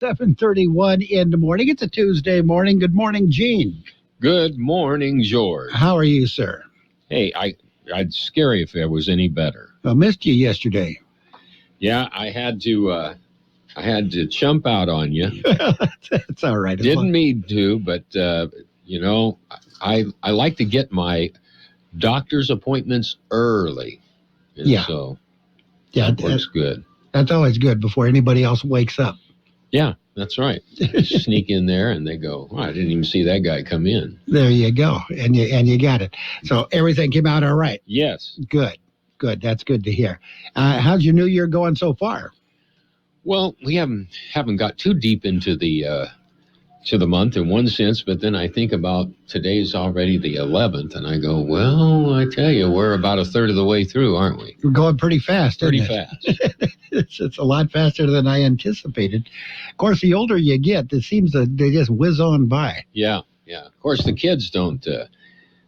7:31 in the morning. It's a Tuesday morning. Good morning, Gene. Good morning, George. How are you, sir? Hey, I'd scary if I was any better. I missed you yesterday. Yeah, I had to chump out on you. That's all right. Didn't mean to, but I like to get my doctor's appointments early. And so that works good. That's always good before anybody else wakes up. Yeah, that's right. Sneak in there and they go, I didn't even see that guy come in. There you go. And you got it. So everything came out all right. Yes. Good. That's good to hear. How's your new year going so far? Well, we haven't got too deep into the month in one sense, but then I think about today's already the 11th, and I go, well, I tell you, we're about a third of the way through, aren't we? We're going pretty fast, Pretty isn't it? fast. It's a lot faster than I anticipated. Of course, the older you get, it seems that they just whiz on by. Yeah. Of course, the kids don't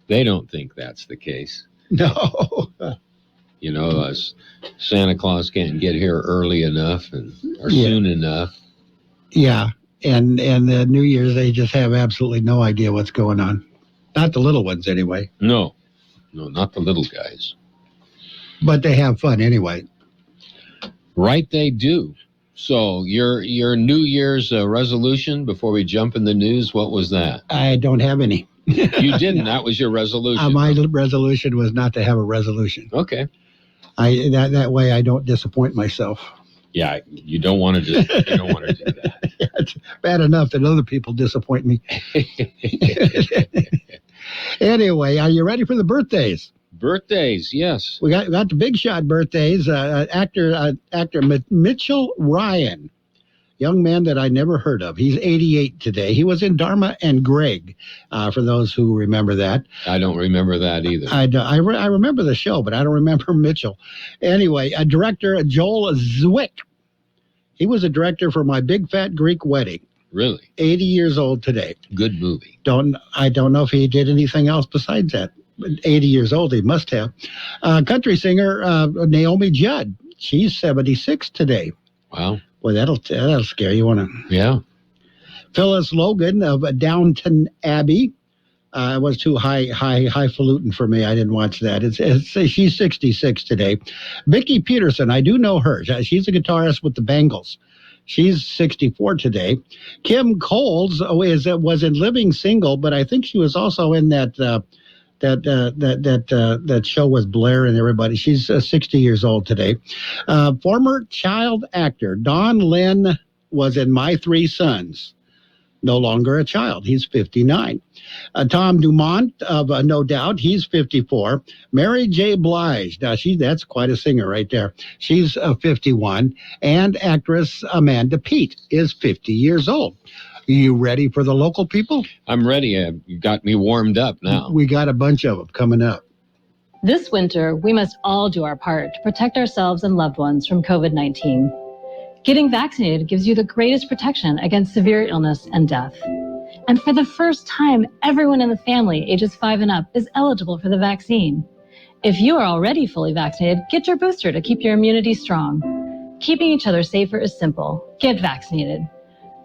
think that's the case. No. Santa Claus can't get here early enough or soon enough. Yeah. And the New Year's, they just have absolutely no idea what's going on. Not the little ones, anyway. No, not the little guys. But they have fun anyway. Right, they do. So your New Year's resolution, before we jump in the news, what was that? I don't have any. You didn't? That was your resolution? My resolution was not to have a resolution. Okay. That way I don't disappoint myself. Yeah, you don't want to do that. It's bad enough that other people disappoint me. Anyway, are you ready for the birthdays? Birthdays, yes. We got the big shot birthdays. Actor Mitchell Ryan, young man that I never heard of. He's 88 today. He was in Dharma and Greg, for those who remember that. I don't remember that either. I remember the show, but I don't remember Mitchell. Anyway, director Joel Zwick. He was a director for My Big Fat Greek Wedding. Really? 80 years old today. Good movie. I don't know if he did anything else besides that. 80 years old, he must have. Country singer Naomi Judd. She's 76 today. Wow. Boy, that'll scare you, won't it? Yeah. Phyllis Logan of Downton Abbey. It was too highfalutin for me. I didn't watch that. She's 66 today. Vicki Peterson, I do know her. She's a guitarist with the Bangles. She's 64 today. Kim Coles was in Living Single, but I think she was also in that show with Blair and everybody. She's 60 years old today. Former child actor Don Lynn was in My Three Sons. No longer a child. He's 59. Tom Dumont of No Doubt. He's 54. Mary J. Blige. Now, that's quite a singer right there. She's 51. And actress Amanda Peet is 50 years old. Are you ready for the local people? I'm ready. You got me warmed up now. We got a bunch of them coming up. This winter, we must all do our part to protect ourselves and loved ones from COVID-19. Getting vaccinated gives you the greatest protection against severe illness and death. And for the first time, everyone in the family ages 5 and up is eligible for the vaccine. If you are already fully vaccinated, get your booster to keep your immunity strong. Keeping each other safer is simple. Get vaccinated.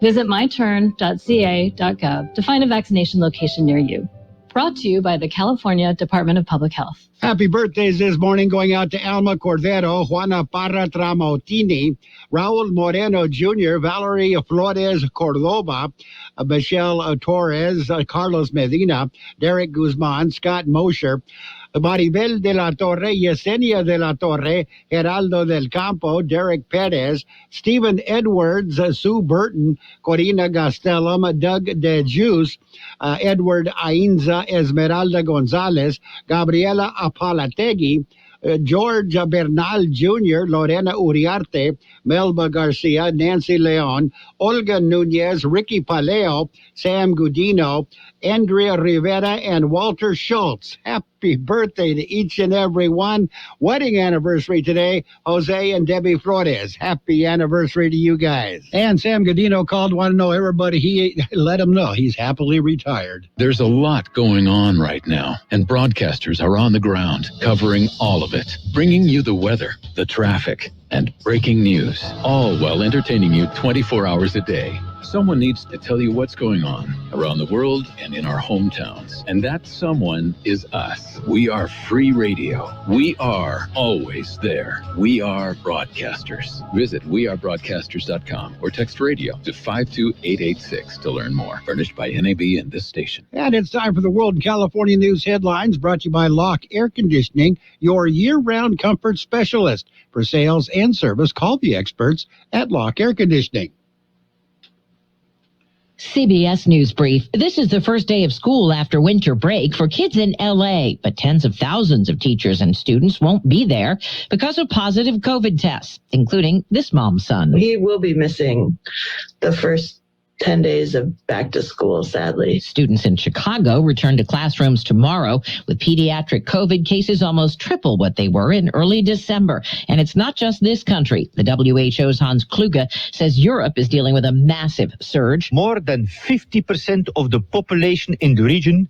Visit myturn.ca.gov to find a vaccination location near you. Brought to you by the California Department of Public Health. Happy birthdays this morning going out to Alma Cordero, Juana Parra Tramontini, Raul Moreno Jr., Valerie Flores Cordoba, Michelle Torres, Carlos Medina, Derek Guzman, Scott Mosher, Maribel de la Torre, Yesenia de la Torre, Geraldo del Campo, Derek Perez, Stephen Edwards, Sue Burton, Corina Gastelum, Doug De Juice, Edward Ainza, Esmeralda Gonzalez, Gabriela Apalategui, George Bernal Jr., Lorena Uriarte, Melba Garcia, Nancy Leon, Olga Nunez, Ricky Paleo, Sam Gudino, Andrea Rivera, and Walter Schultz. Happy birthday to each and every one. Wedding anniversary today, Jose and Debbie Flores. Happy anniversary to you guys. And Sam Gudino called, want to know everybody. He let him know he's happily retired. There's a lot going on right now, and broadcasters are on the ground covering all of it, bringing you the weather, the traffic, and breaking news, all while entertaining you 24 hours a day. Someone needs to tell you what's going on around the world and in our hometowns. And that someone is us. We are free radio. We are always there. We are broadcasters. Visit wearebroadcasters.com or text radio to 52886 to learn more. Furnished by NAB and this station. And it's time for the World and California News headlines, brought to you by Locke Air Conditioning, your year-round comfort specialist. For sales and service, call the experts at Locke Air Conditioning. CBS News Brief. This is the first day of school after winter break for kids in L.A., but tens of thousands of teachers and students won't be there because of positive COVID tests, including this mom's son. He will be missing the first 10 days of back to school, sadly. Students in Chicago return to classrooms tomorrow, with pediatric COVID cases almost triple what they were in early December. And it's not just this country. The WHO's Hans Kluge says Europe is dealing with a massive surge. More than 50% of the population in the region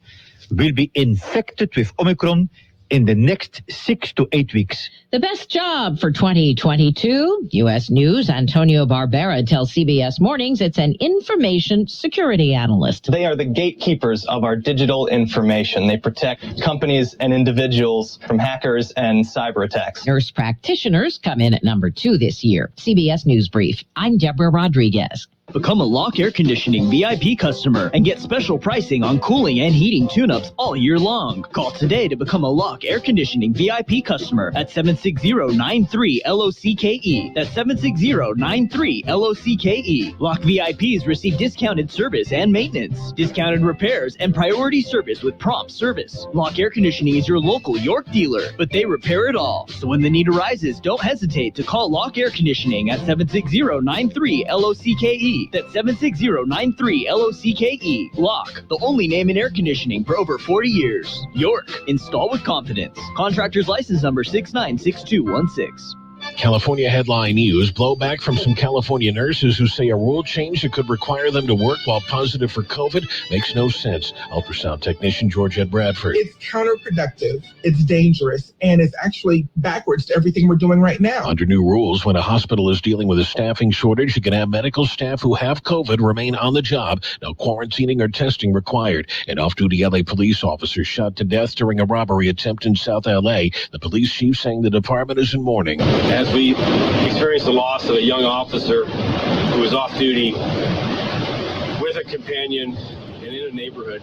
will be infected with Omicron in the next 6 to 8 weeks. The best job for 2022, U.S. News' Antonio Barbera tells CBS Mornings it's an information security analyst. They are the gatekeepers of our digital information. They protect companies and individuals from hackers and cyber attacks. Nurse practitioners come in at number 2 this year. CBS News Brief. I'm Deborah Rodriguez. Become a Locke Air Conditioning VIP customer and get special pricing on cooling and heating tune-ups all year long. Call today to become a Locke Air Conditioning VIP customer at 760-93-LOCKE. That's 760-93-LOCKE. Locke VIPs receive discounted service and maintenance, discounted repairs, and priority service with prompt service. Locke Air Conditioning is your local York dealer, but they repair it all. So when the need arises, don't hesitate to call Locke Air Conditioning at 760-93-LOCKE. That's 760-93-LOCKE. Locke, the only name in air conditioning for over 40 years. York, install with confidence. Contractor's license number 696216. California headline news. Blowback from some California nurses who say a rule change that could require them to work while positive for COVID makes no sense. Ultrasound technician George Ed Bradford. It's counterproductive, it's dangerous, and it's actually backwards to everything we're doing right now. Under new rules, when a hospital is dealing with a staffing shortage, you can have medical staff who have COVID remain on the job. No quarantining or testing required. An off-duty LA police officer shot to death during a robbery attempt in South LA. The police chief saying the department is in mourning. As we experienced the loss of a young officer who was off duty with a companion and in a neighborhood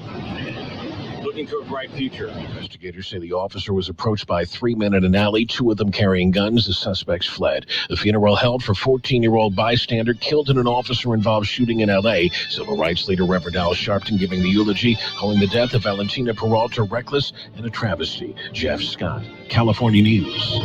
looking to a bright future. Investigators say the officer was approached by 3 men in an alley, 2 of them carrying guns. The suspects fled. The funeral held for 14-year-old bystander killed in an officer-involved shooting in L.A. Civil rights leader Reverend Al Sharpton giving the eulogy, calling the death of Valentina Peralta reckless and a travesty. Jeff Scott, California News.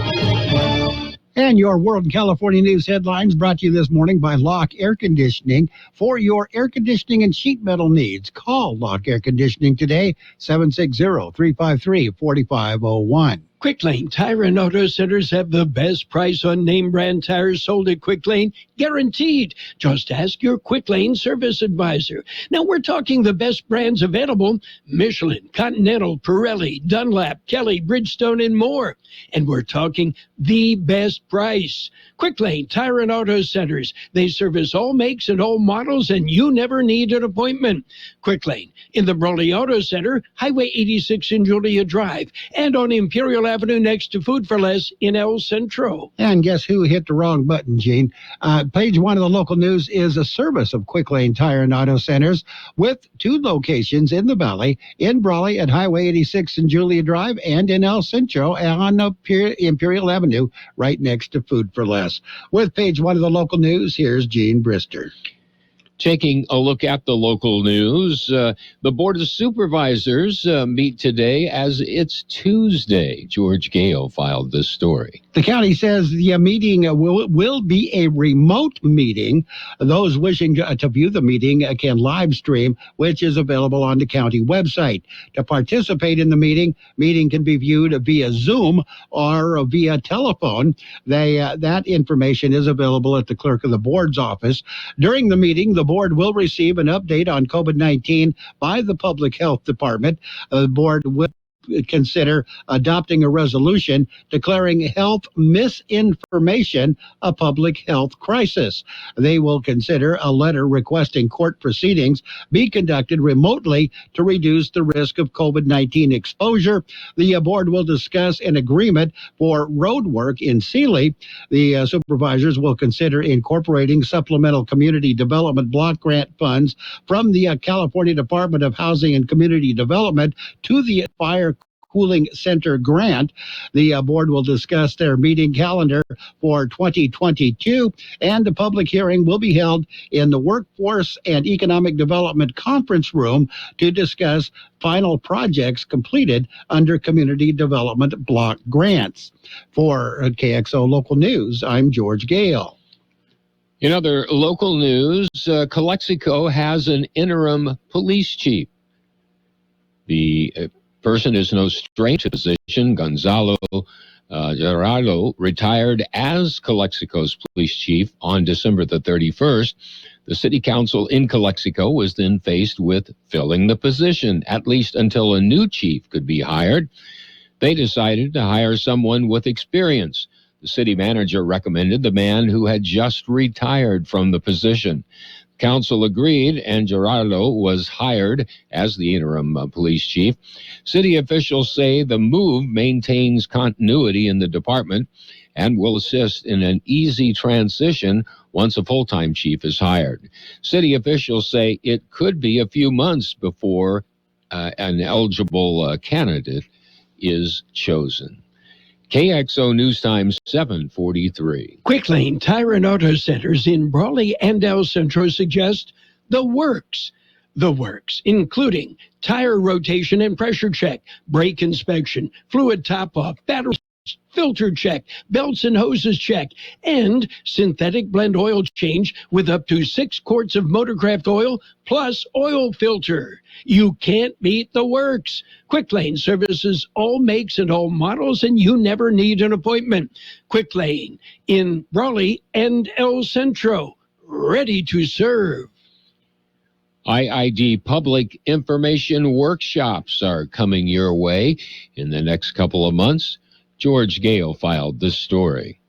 And your World and California News headlines brought to you this morning by Locke Air Conditioning. For your air conditioning and sheet metal needs, call Locke Air Conditioning today, 760-353-4501. Quick Lane Tire and Auto Centers have the best price on name brand tires sold at Quick Lane, guaranteed. Just ask your Quick Lane service advisor. Now we're talking the best brands available: Michelin, Continental, Pirelli, Dunlap, Kelly, Bridgestone, and more. And we're talking the best price. Quick Lane Tire and Auto Centers. They service all makes and all models, and you never need an appointment. Quick Lane in the Brawley Auto Center, Highway 86 in Julia Drive, and on Imperial Avenue next to Food for Less in El Centro. And guess who hit the wrong button, Gene? Page 1 of the local news is a service of Quick Lane Tire and Auto Centers with 2 locations in the Valley, in Brawley at Highway 86 in Julia Drive, and in El Centro on Imperial Avenue right next to Food for Less. With page 1 of the local news, here's Gene Brister. Taking a look at the local news, the Board of Supervisors meet today as it's Tuesday. George Gale filed this story. The county says the meeting will be a remote meeting. Those wishing to view the meeting can live stream, which is available on the county website. To participate in the meeting can be viewed via Zoom or via telephone. That information is available at the clerk of the board's office. During the meeting, the board will receive an update on COVID-19 by the Public Health Department. The board will consider adopting a resolution declaring health misinformation a public health crisis. They will consider a letter requesting court proceedings be conducted remotely to reduce the risk of COVID-19 exposure. The board will discuss an agreement for road work in Sealy. The supervisors will consider incorporating supplemental community development block grant funds from the California Department of Housing and Community Development to the Fire Cooling Center grant. The board will discuss their meeting calendar for 2022, and the public hearing will be held in the Workforce and Economic Development Conference Room to discuss final projects completed under Community Development Block Grants. For KXO Local News, I'm George Gale. In other local news, Calexico has an interim police chief. The person is no stranger to the position. Gonzalo Gerardo retired as Calexico's police chief on December the 31st. The city council in Calexico was then faced with filling the position, at least until a new chief could be hired. They decided to hire someone with experience. The city manager recommended the man who had just retired from the position. Council agreed, and Gerardo was hired as the interim police chief. City officials say the move maintains continuity in the department and will assist in an easy transition once a full-time chief is hired. City officials say it could be a few months before an eligible candidate is chosen. KXO News Time 7:43. Quick Lane Tire and Auto Centers in Brawley and El Centro suggest the works. The works, including tire rotation and pressure check, brake inspection, fluid top-off, battery filter check, belts and hoses check, and synthetic blend oil change with up to 6 quarts of Motorcraft oil plus oil filter. You can't beat the works. Quick Lane services all makes and all models, and you never need an appointment. Quick Lane in Raleigh and El Centro, ready to serve. IID public information workshops are coming your way in the next couple of months. George Gale filed this story.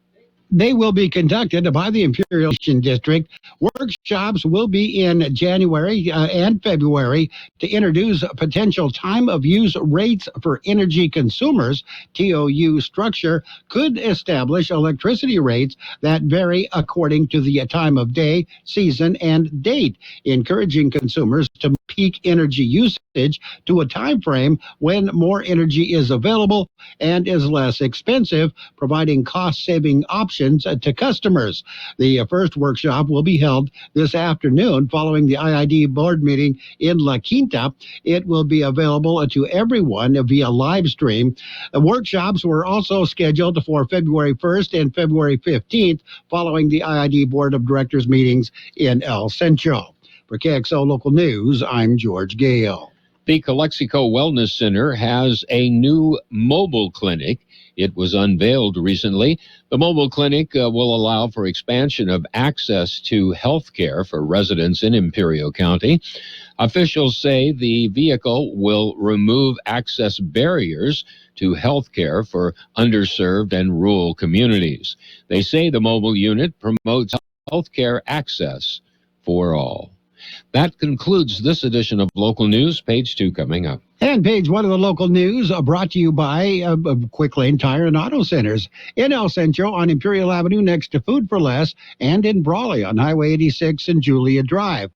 They will be conducted by the Imperial District. Workshops will be in January and February to introduce potential time of use rates for energy consumers. TOU structure could establish electricity rates that vary according to the time of day, season, and date, encouraging consumers to peak energy usage to a time frame when more energy is available and is less expensive, providing cost-saving options to customers. The first workshop will be held this afternoon following the IID board meeting in La Quinta. It will be available to everyone via live stream. The workshops were also scheduled for February 1st and February 15th following the IID board of directors meetings in El Centro. For KXO Local News, I'm George Gale. The Calexico Wellness Center has a new mobile clinic. It was unveiled recently. The mobile clinic will allow for expansion of access to health care for residents in Imperial County. Officials say the vehicle will remove access barriers to health care for underserved and rural communities. They say the mobile unit promotes health care access for all. That concludes this edition of Local News. Page 2 coming up. And page 1 of the local news brought to you by Quick Lane Tire and Auto Centers in El Centro on Imperial Avenue next to Food for Less, and in Brawley on Highway 86 and Julia Drive.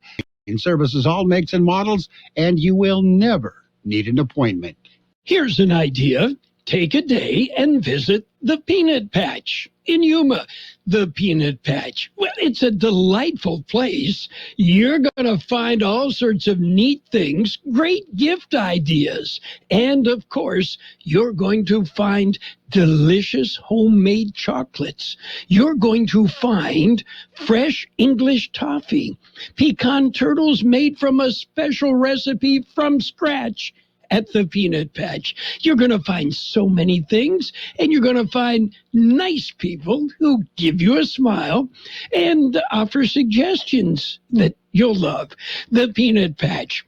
In services all makes and models, and you will never need an appointment. Here's an idea. Take a day and visit the Peanut Patch in Yuma. The Peanut Patch. Well, it's a delightful place. You're going to find all sorts of neat things, great gift ideas, and of course, you're going to find delicious homemade chocolates. You're going to find fresh English toffee, pecan turtles made from a special recipe from scratch at the Peanut Patch. You're going to find so many things, and you're going to find nice people who give you a smile and offer suggestions that you'll love. The Peanut Patch.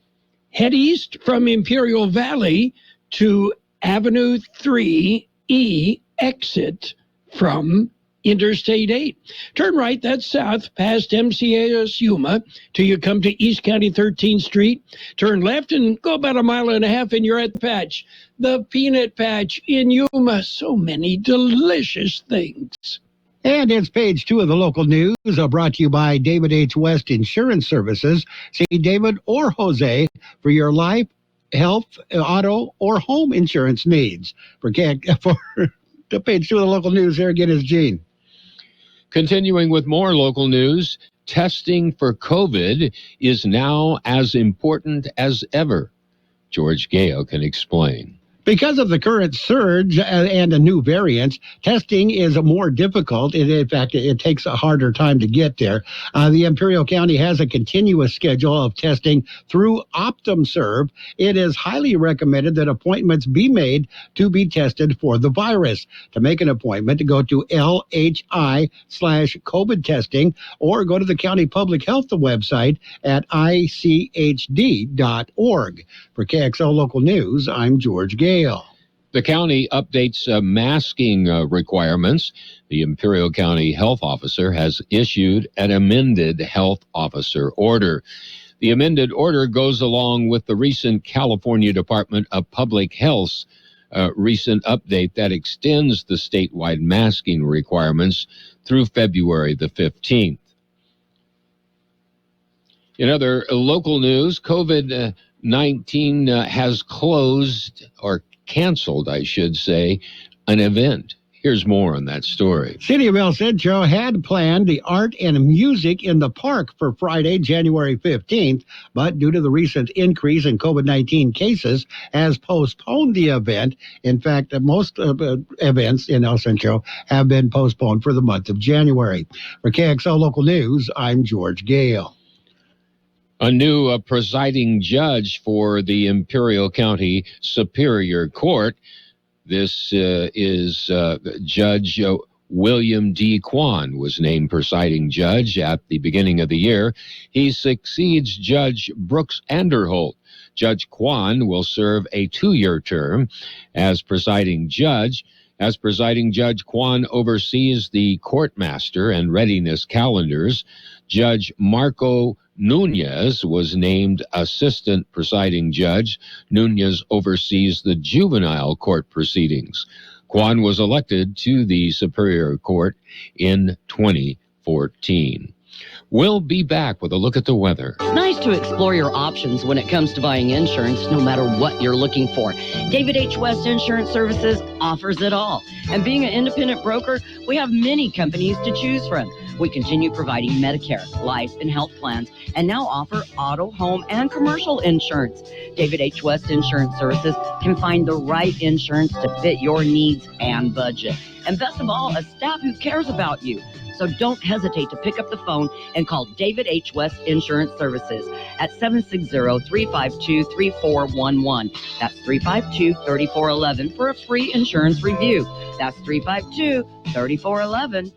Head east from Imperial Valley to Avenue 3E exit from Interstate 8. Turn right, that's south, past MCAS Yuma, till you come to East County 13th Street. Turn left and go about 1.5 miles and you're at the Patch. The Peanut Patch in Yuma. So many delicious things. And it's page 2 of the local news, brought to you by David H. West Insurance Services. See David or Jose for your life, health, auto, or home insurance needs. For the page 2 of the local news, here again is Gene. Continuing with more local news, testing for COVID is now as important as ever. George Gale can explain. Because of the current surge and the new variants, testing is more difficult. In fact, it takes a harder time to get there. The Imperial County has a continuous schedule of testing through OptumServe. It is highly recommended that appointments be made to be tested for the virus. To make an appointment, go to LHI/COVID testing or go to the County Public Health website at ICHD.org. For KXO Local News, I'm George Gale. The county updates masking requirements. The Imperial County Health Officer has issued an amended health officer order. The amended order goes along with the recent California Department of Public Health's recent update that extends the statewide masking requirements through February the 15th. In other local news, COVID-19 has closed or canceled, I should say, an event. Here's more on that story. City of El Centro had planned the art and music in the park for Friday, January 15th, but due to the recent increase in COVID-19 cases, has postponed the event. In fact, most events in El Centro have been postponed for the month of January. For KXO Local News, I'm George Gale. A new presiding judge for the Imperial County Superior Court. This is Judge William D. Kwan was named presiding judge at the beginning of the year. He succeeds Judge Brooks Anderholt. Judge Kwan will serve a 2-year term as presiding judge. As presiding judge, Kwan oversees the courtmaster and readiness calendars. Judge Marco Nunez was named assistant presiding judge. Nunez oversees the juvenile court proceedings. Kwan was elected to the Superior Court in 2014. We'll be back with a look at the weather. It's nice to explore your options when it comes to buying insurance, no matter what you're looking for. David H. West Insurance Services offers it all. And being an independent broker, we have many companies to choose from. We continue providing Medicare, life, and health plans, and now offer auto, home, and commercial insurance. David H. West Insurance Services can find the right insurance to fit your needs and budget. And best of all, a staff who cares about you. So don't hesitate to pick up the phone and call David H. West Insurance Services at 760-352-3411. That's 352-3411 for a free insurance review. That's 352-3411.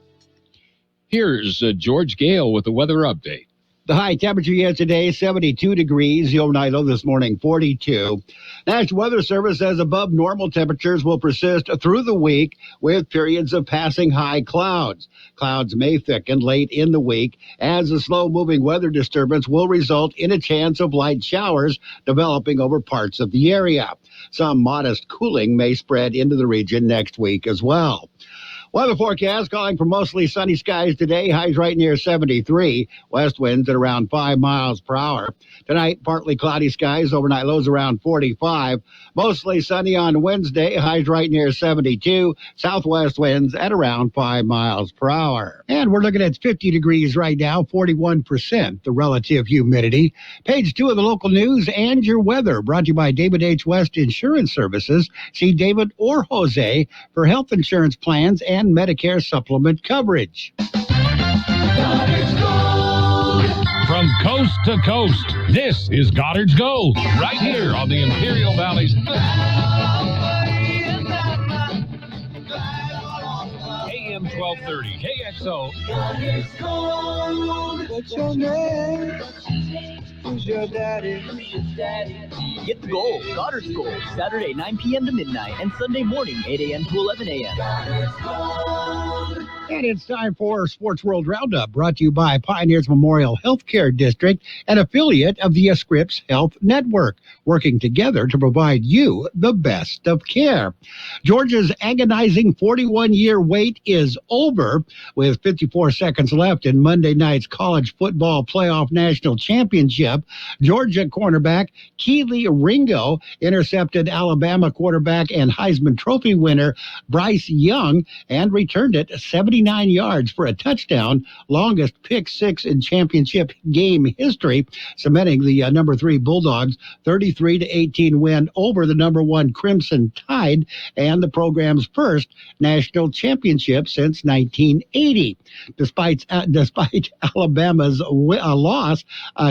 Here's George Gale with the weather update. The high temperature yesterday, 72 degrees. The overnight low this morning, 42. National Weather Service says above normal temperatures will persist through the week with periods of passing high clouds. Clouds may thicken late in the week as a slow-moving weather disturbance will result in a chance of light showers developing over parts of the area. Some modest cooling may spread into the region next week as well. Weather forecast calling for mostly sunny skies today. Highs right near 73. West winds at around 5 miles per hour. Tonight, partly cloudy skies. Overnight lows around 45. Mostly sunny on Wednesday. Highs right near 72. Southwest winds at around 5 miles per hour. And we're looking at 50 degrees right now, 41% the relative humidity. Page 2 of the local news and your weather brought to you by David H. West Insurance Services. See David or Jose for health insurance plans and Medicare supplement coverage. From coast to coast, this is Goddard's Gold, right here on the Imperial Valley's AM 1230 KXO. What's your name? Who's your daddy? Get the gold, Goddard's Gold, Saturday 9 p.m. to midnight and Sunday morning 8 a.m. to 11 a.m. And it's time for Sports World Roundup, brought to you by Pioneers Memorial Healthcare District, an affiliate of the Scripps Health Network, working together to provide you the best of care. Georgia's agonizing 41-year wait is over, with 54 seconds left in Monday night's college football playoff national championship. Georgia cornerback Keely Ringo intercepted Alabama quarterback and Heisman Trophy winner Bryce Young and returned it 79 yards for a touchdown, longest pick six in championship game history, cementing the number 3 Bulldogs 33-18 win over the number 1 Crimson Tide and the program's first national championship since 1980. Despite Alabama's loss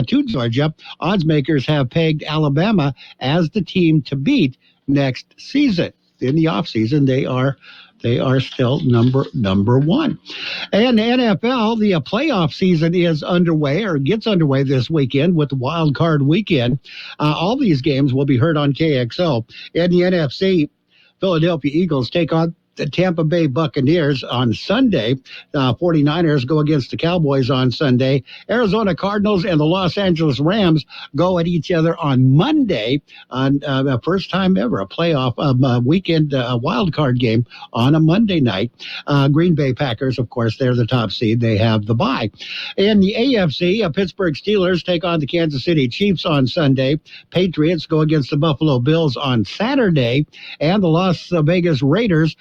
to Georgia, oddsmakers have pegged Alabama as the team to beat next season. In the offseason, they are still number one. And the NFL, the playoff season is underway, or gets underway this weekend with the wild card weekend. All these games will be heard on KXO. In the NFC, Philadelphia Eagles take on the Tampa Bay Buccaneers on Sunday. 49ers go against the Cowboys on Sunday. Arizona Cardinals and the Los Angeles Rams go at each other on Monday, on the first time ever, a playoff weekend wild card game on a Monday night. Green Bay Packers, of course, they're the top seed. They have the bye. In the AFC, Pittsburgh Steelers take on the Kansas City Chiefs on Sunday. Patriots go against the Buffalo Bills on Saturday. And the Las Vegas Raiders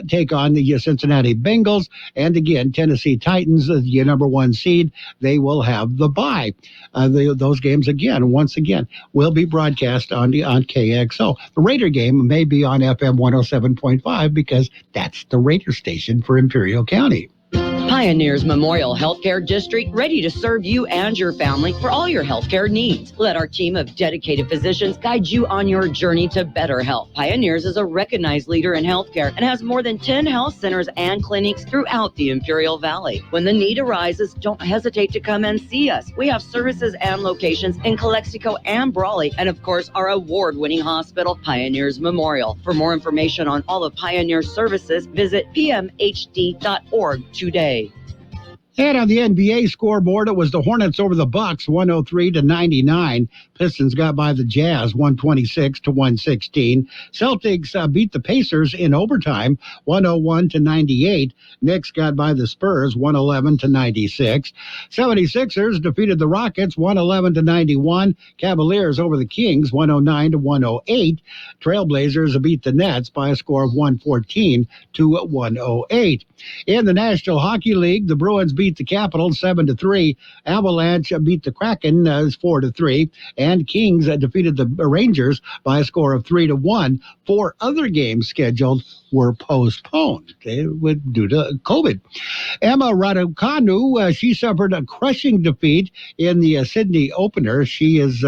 take on the Cincinnati Bengals. And again, Tennessee Titans, the number 1 seed, they will have the bye. Those games, once again, will be broadcast on KXO. The Raider game may be on FM 107.5 because that's the Raider station for Imperial County. Pioneers Memorial Healthcare District, ready to serve you and your family for all your healthcare needs. Let our team of dedicated physicians guide you on your journey to better health. Pioneers is a recognized leader in healthcare and has more than 10 health centers and clinics throughout the Imperial Valley. When the need arises, don't hesitate to come and see us. We have services and locations in Calexico and Brawley, and of course, our award-winning hospital, Pioneers Memorial. For more information on all of Pioneer's services, visit pmhd.org today. And on the NBA scoreboard, it was the Hornets over the Bucks, 103-99. Pistons got by the Jazz, 126-116. Celtics beat the Pacers in overtime, 101-98. Knicks got by the Spurs, 111-96. 76ers defeated the Rockets, 111-91. Cavaliers over the Kings, 109-108. Trailblazers beat the Nets by a score of 114-108. In the National Hockey League, the Bruins beat the Capitals 7-3. Avalanche beat the Kraken 4-3. And Kings defeated the Rangers by a score of 3-1. 4 other games scheduled were postponed due to COVID. Emma Raducanu, she suffered a crushing defeat in the Sydney opener. She is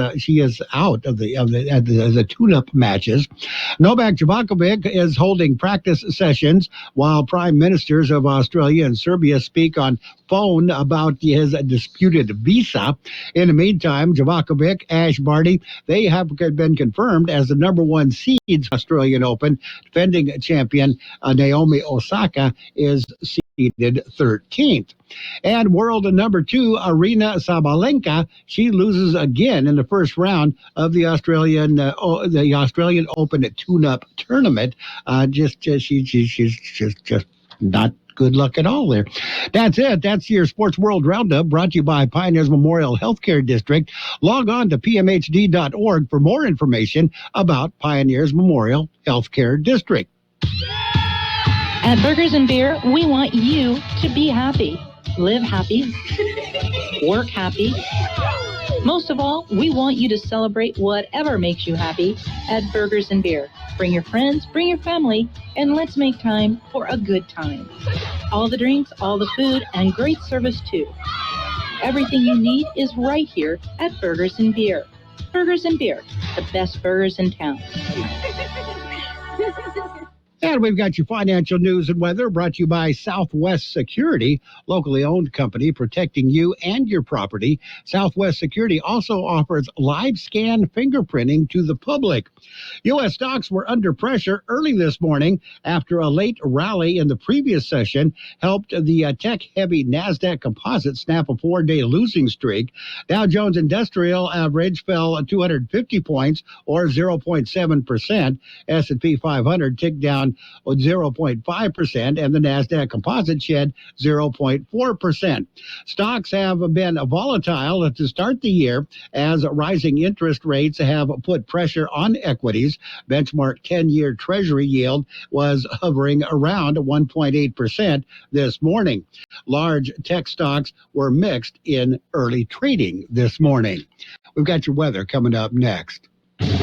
out of the tune-up matches. Novak Djokovic is holding practice sessions while prime ministers of Australia and Serbia speak on phone about his disputed visa. In the meantime, Djokovic, Ash Barty, they have been confirmed as the number 1 seed. Australian Open defending champion Naomi Osaka is seeded 13th. And world number 2, Aryna Sabalenka, she loses again in the first round of the Australian Open tune-up tournament. She's just not good luck at all there. That's it. That's your Sports World Roundup, brought to you by Pioneers Memorial Healthcare District. Log on to pmhd.org for more information about Pioneers Memorial Healthcare District. At Burgers and Beer, we want you to be happy, live happy, work happy. Most of all, we want you to celebrate whatever makes you happy at Burgers and Beer. Bring your friends, bring your family, and let's make time for a good time. All the drinks, all the food, and great service too. Everything you need is right here at Burgers and Beer. Burgers and Beer, the best burgers in town. And we've got your financial news and weather brought to you by Southwest Security, locally owned company protecting you and your property. Southwest Security also offers live scan fingerprinting to the public. U.S. stocks were under pressure early this morning after a late rally in the previous session helped the tech-heavy NASDAQ composite snap a 4-day losing streak. Dow Jones Industrial average fell 250 points or 0.7%. S&P 500 ticked down 0.5%, and the NASDAQ composite shed 0.4%. Stocks have been volatile to start the year as rising interest rates have put pressure on equities. Benchmark 10-year Treasury yield was hovering around 1.8% this morning. Large tech stocks were mixed in early trading this morning. We've got your weather coming up next.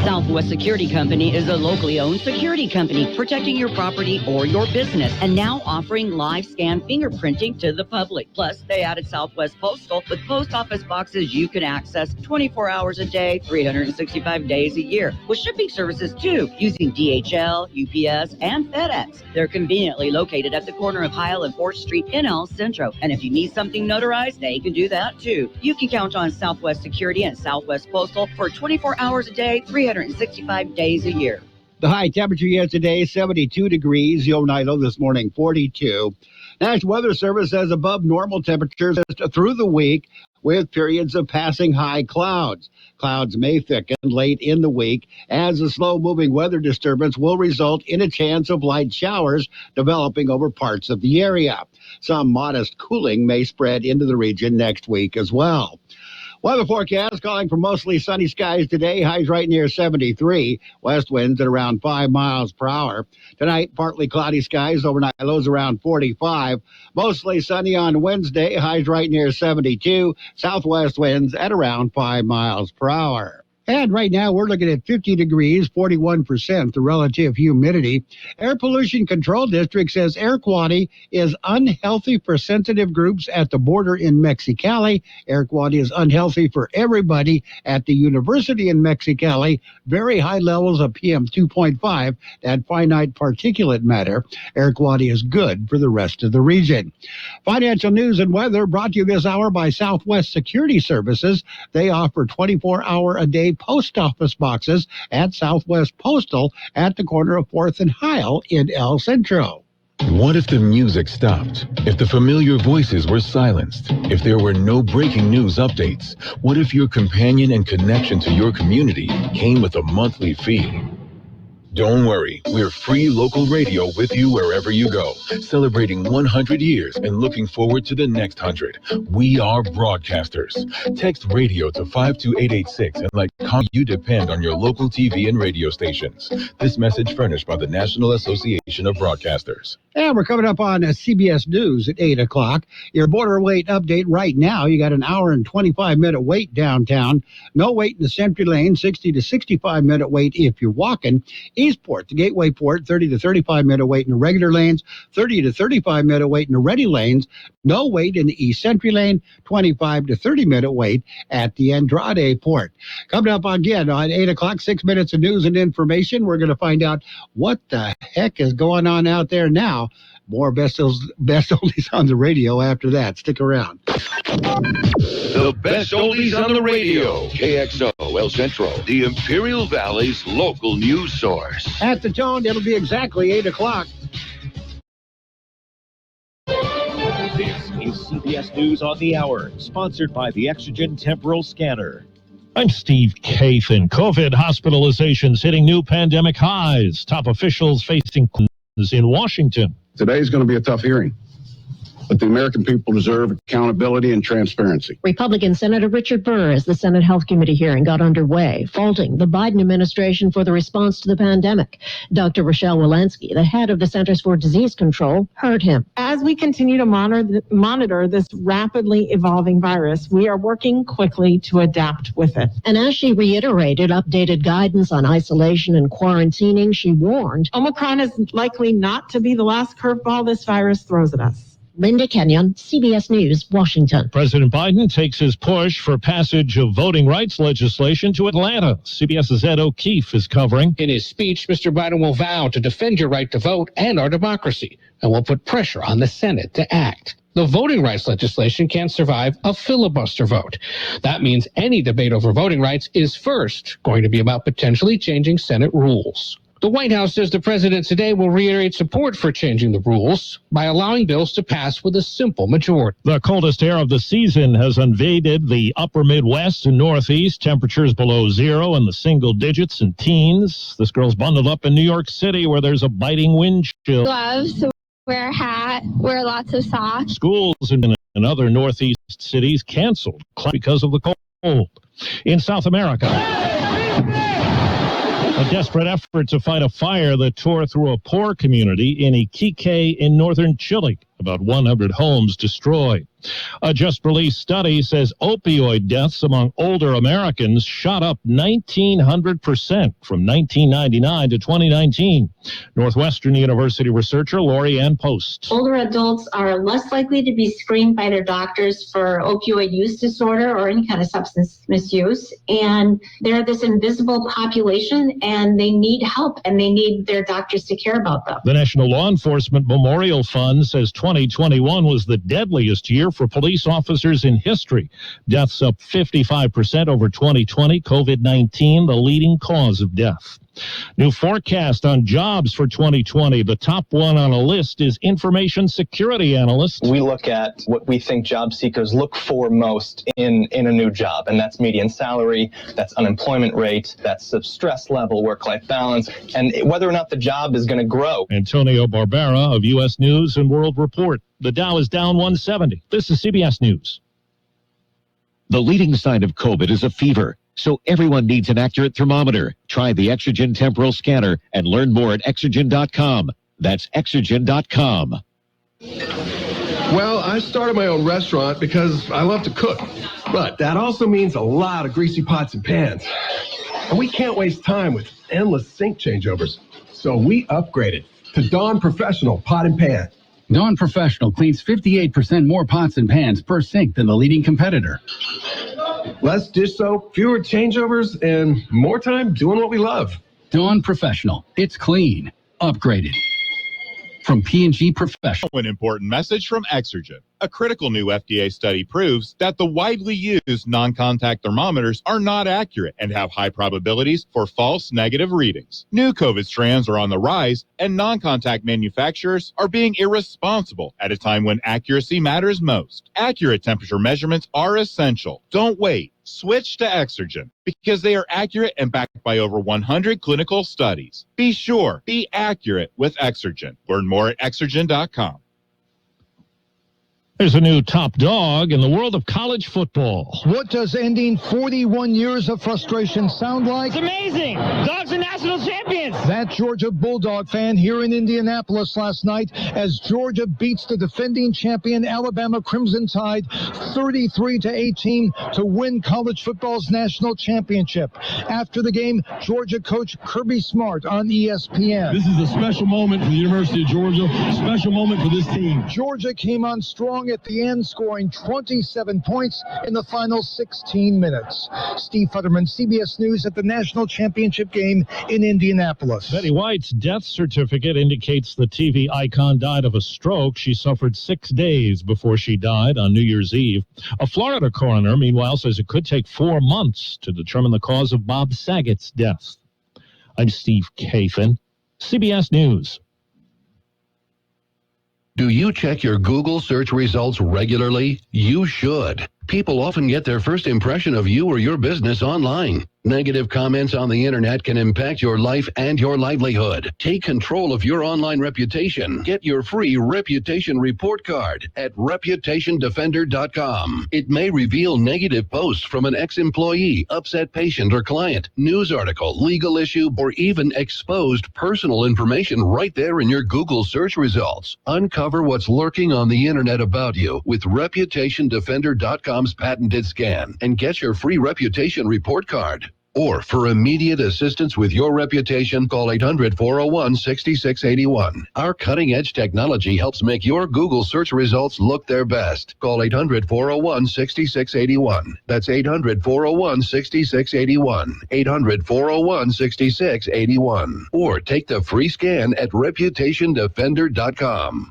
Southwest Security Company is a locally owned security company protecting your property or your business and now offering live scan fingerprinting to the public. Plus, they added Southwest Postal with post office boxes you can access 24 hours a day, 365 days a year, with shipping services too, using DHL, UPS, and FedEx. They're conveniently located at the corner of Heil and 4th Street in El Centro. And if you need something notarized, they can do that too. You can count on Southwest Security and Southwest Postal for 24 hours a day, 365 days a year. The high temperature yesterday, 72 degrees. The overnight low this morning, 42. National Weather Service says above normal temperatures through the week with periods of passing high clouds. Clouds may thicken late in the week as a slow-moving weather disturbance will result in a chance of light showers developing over parts of the area. Some modest cooling may spread into the region next week as well. Weather forecast calling for mostly sunny skies today. Highs right near 73. West winds at around 5 miles per hour. Tonight, partly cloudy skies. Overnight lows around 45. Mostly sunny on Wednesday. Highs right near 72. Southwest winds at around 5 miles per hour. And right now, we're looking at 50 degrees, 41% the relative humidity. Air Pollution Control District says air quality is unhealthy for sensitive groups at the border in Mexicali. Air quality is unhealthy for everybody at the university in Mexicali. Very high levels of PM 2.5, that finite particulate matter. Air quality is good for the rest of the region. Financial news and weather brought to you this hour by Southwest Security Services. They offer 24-hour-a-day post office boxes at Southwest Postal at the corner of 4th and Heil in El Centro. What if the music stopped? If the familiar voices were silenced? If there were no breaking news updates? What if your companion and connection to your community came with a monthly fee? Don't worry, we're free local radio with you wherever you go, celebrating 100 years and looking forward to the next 100. We are broadcasters. Text radio to 52886 and let you depend on your local TV and radio stations. This message furnished by the National Association of Broadcasters. And we're coming up on CBS News at 8 o'clock. Your border wait update right now. You got an hour and 25-minute wait downtown. No wait in the Century Lane, 60 to 65-minute wait if you're walking. Eastport, the Gateway Port, 30 to 35-minute wait in the regular lanes, 30 to 35-minute wait in the ready lanes. No wait in the East Century Lane, 25 to 30-minute wait at the Andrade Port. Coming up again on 8 o'clock, 6 minutes of news and information. We're going to find out what the heck is going on out there now. More best oldies on the radio after that. Stick around. The best oldies on the radio. KXO El Centro, the Imperial Valley's local news source. At the tone, it'll be exactly 8 o'clock. This is CBS News on the Hour, sponsored by the Exogen Temporal Scanner. I'm Steve Kathan. COVID hospitalizations hitting new pandemic highs. Top officials facing in Washington. Today is going to be a tough hearing, but the American people deserve accountability and transparency. Republican Senator Richard Burr, as the Senate Health Committee hearing got underway, faulting the Biden administration for the response to the pandemic. Dr. Rochelle Walensky, the head of the Centers for Disease Control, heard him. As we continue to monitor this rapidly evolving virus, we are working quickly to adapt with it. And as she reiterated updated guidance on isolation and quarantining, she warned, Omicron is likely not to be the last curveball this virus throws at us. Linda Kenyon, CBS News, Washington. President Biden takes his push for passage of voting rights legislation to Atlanta. CBS's Ed O'Keefe is covering. In his speech, Mr. Biden will vow to defend your right to vote and our democracy, and will put pressure on the Senate to act. The voting rights legislation can't survive a filibuster vote. That means any debate over voting rights is first going to be about potentially changing Senate rules. The White House says the president today will reiterate support for changing the rules by allowing bills to pass with a simple majority. The coldest air of the season has invaded the upper Midwest and Northeast. Temperatures below zero in the single digits and teens. This girl's bundled up in New York City where there's a biting wind chill. Gloves, wear a hat, wear lots of socks. Schools in other Northeast cities canceled because of the cold. In South America, a desperate effort to fight a fire that tore through a poor community in Iquique in northern Chile. About 100 homes destroyed. A just-released study says opioid deaths among older Americans shot up 1,900% from 1999 to 2019. Northwestern University researcher Lori Ann Post. Older adults are less likely to be screened by their doctors for opioid use disorder or any kind of substance misuse. And they're this invisible population, and they need help, and they need their doctors to care about them. The National Law Enforcement Memorial Fund says 2021 was the deadliest year for police officers in history. Deaths up 55% over 2020. COVID-19, the leading cause of death. New forecast on jobs for 2020. The top one on a list is information security analyst. We look at what we think job seekers look for most in a new job, and that's median salary, that's unemployment rate, that's the stress level, work-life balance, and whether or not the job is going to grow. Antonio Barbera of U.S. News and World Report. The Dow is down 170. This is CBS News. The leading sign of COVID is a fever, so everyone needs an accurate thermometer. Try the Exergen temporal scanner and learn more at Exergen.com. That's Exergen.com. Well, I started my own restaurant because I love to cook, but that also means a lot of greasy pots and pans. And we can't waste time with endless sink changeovers. So we upgraded to Dawn Professional Pot and Pan. Dawn Professional cleans 58% more pots and pans per sink than the leading competitor. Less dish soap, fewer changeovers, and more time doing what we love. Dawn Professional. It's clean. Upgraded. From P&G Professional. An important message from Exergen. A critical new FDA study proves that the widely used non-contact thermometers are not accurate and have high probabilities for false negative readings. New COVID strands are on the rise, and non-contact manufacturers are being irresponsible at a time when accuracy matters most. Accurate temperature measurements are essential. Don't wait. Switch to Exergen because they are accurate and backed by over 100 clinical studies. Be sure, be accurate with Exergen. Learn more at Exergen.com. There's a new top dog in the world of college football. What does ending 41 years of frustration sound like? It's amazing. Dogs are national champions. That Georgia Bulldog fan here in Indianapolis last night as Georgia beats the defending champion Alabama Crimson Tide 33-18 to win college football's national championship. After the game, Georgia coach Kirby Smart on ESPN. This is a special moment for the University of Georgia, special moment for this team. Georgia came on strong at the end, scoring 27 points in the final 16 minutes. Steve Futterman, CBS News at the national championship game in Indianapolis. Betty White's death certificate indicates the TV icon died of a stroke. She suffered 6 days before she died on New Year's Eve. A Florida coroner, meanwhile, says it could take 4 months to determine the cause of Bob Saget's death. I'm Steve Kathan, CBS News. Do you check your Google search results regularly? You should. People often get their first impression of you or your business online. Negative comments on the internet can impact your life and your livelihood. Take control of your online reputation. Get your free reputation report card at reputationdefender.com. It may reveal negative posts from an ex-employee, upset patient or client, news article, legal issue, or even exposed personal information right there in your Google search results. Uncover what's lurking on the internet about you with reputationdefender.com's patented scan and get your free reputation report card. Or for immediate assistance with your reputation, call 800-401-6681. Our cutting-edge technology helps make your Google search results look their best. Call 800-401-6681. That's 800-401-6681. 800-401-6681. Or take the free scan at reputationdefender.com.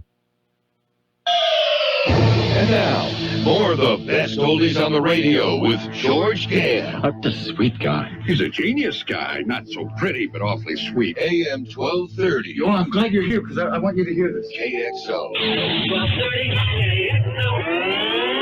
And now, more of the best oldies on the radio with George Gale. What a sweet guy. He's a genius guy. Not so pretty, but awfully sweet. AM 1230. Oh, I'm glad you're here because I want you to hear this. KXO. 1230 KXO.